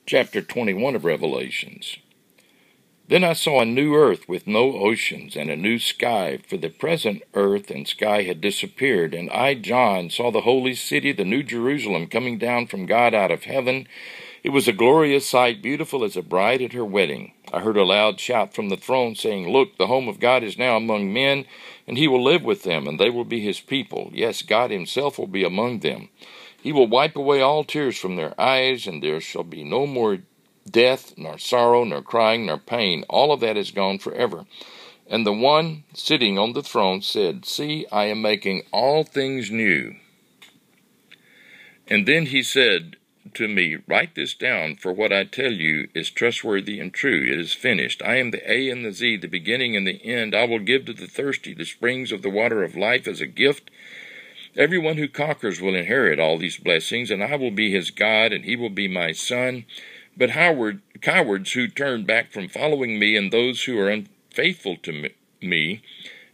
Chapter 21 of Revelations. Then I saw a new earth with no oceans, and a new sky, for the present earth and sky had disappeared. And I, John, saw the holy city, the new Jerusalem, coming down from God out of heaven. It was a glorious sight, beautiful as a bride at her wedding. I heard a loud shout from the throne, saying, "Look, the home of God is now among men, and he will live with them, and they will be his people. Yes, God himself will be among them. He will wipe away all tears from their eyes, and there shall be no more death, nor sorrow, nor crying, nor pain. All of that is gone forever." And the one sitting on the throne said, "See, I am making all things new." And then he said to me, "Write this down, for what I tell you is trustworthy and true. It is finished. I am the A and the Z, the beginning and the end. I will give to the thirsty the springs of the water of life as a gift. Everyone who conquers will inherit all these blessings, and I will be his God, and he will be my son. But cowards who turn back from following me, and those who are unfaithful to me,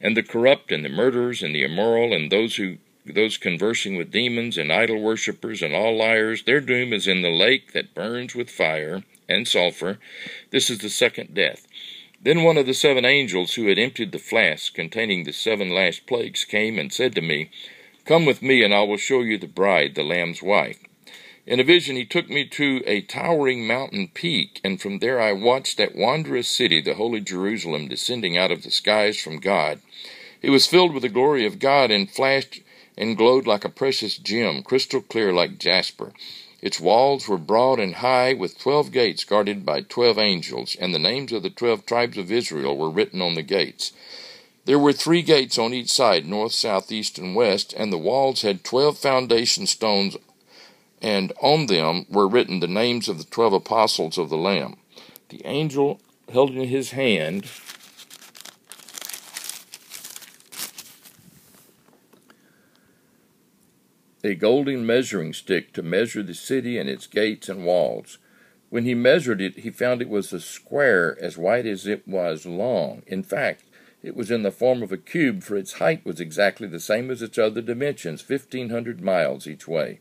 and the corrupt, and the murderers, and the immoral, and those conversing with demons, and idol worshippers, and all liars, their doom is in the lake that burns with fire and sulfur. This is the second death." Then one of the seven angels who had emptied the flask containing the seven last plagues came and said to me, "Come with me, and I will show you the bride, the Lamb's wife." In a vision he took me to a towering mountain peak, and from there I watched that wondrous city, the holy Jerusalem, descending out of the skies from God. It was filled with the glory of God, and flashed and glowed like a precious gem, crystal clear like jasper. Its walls were broad and high, with 12 gates guarded by 12 angels, and the names of the 12 tribes of Israel were written on the gates. There were 3 gates on each side, north, south, east, and west, and the walls had 12 foundation stones, and on them were written the names of the 12 apostles of the Lamb. The angel held in his hand a golden measuring stick to measure the city and its gates and walls. When he measured it, he found it was a square as wide as it was long. In fact, it was in the form of a cube, for its height was exactly the same as its other dimensions, 1,500 miles each way.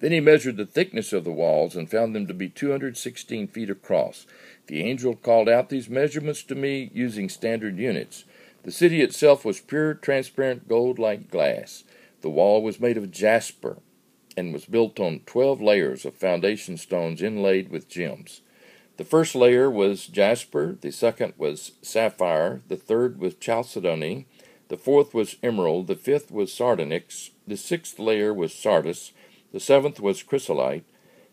Then he measured the thickness of the walls and found them to be 216 feet across. The angel called out these measurements to me using standard units. The city itself was pure, transparent gold like glass. The wall was made of jasper and was built on 12 layers of foundation stones inlaid with gems. The first layer was jasper, the second was sapphire, the third was chalcedony, the fourth was emerald, the fifth was sardonyx, the sixth layer was sardis, the seventh was chrysolite,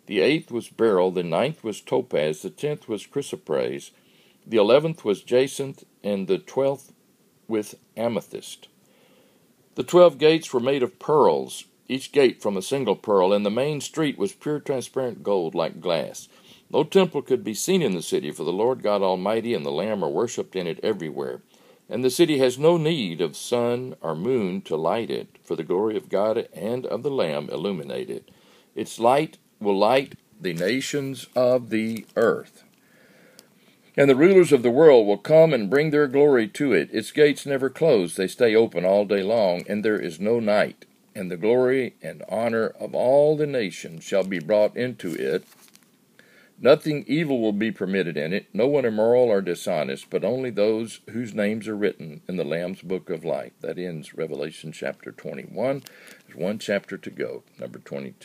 the eighth was beryl, the ninth was topaz, the 10th was chrysoprase, the 11th was jacinth, and the 12th with amethyst. The 12 gates were made of pearls, each gate from a single pearl, and the main street was pure transparent gold like glass. No temple could be seen in the city, for the Lord God Almighty and the Lamb are worshipped in it everywhere. And the city has no need of sun or moon to light it, for the glory of God and of the Lamb illuminate it. Its light will light the nations of the earth. And the rulers of the world will come and bring their glory to it. Its gates never close, they stay open all day long, and there is no night. And the glory and honor of all the nations shall be brought into it. Nothing evil will be permitted in it, no one immoral or dishonest, but only those whose names are written in the Lamb's book of life. That ends Revelation chapter 21. There's one chapter to go, number 22.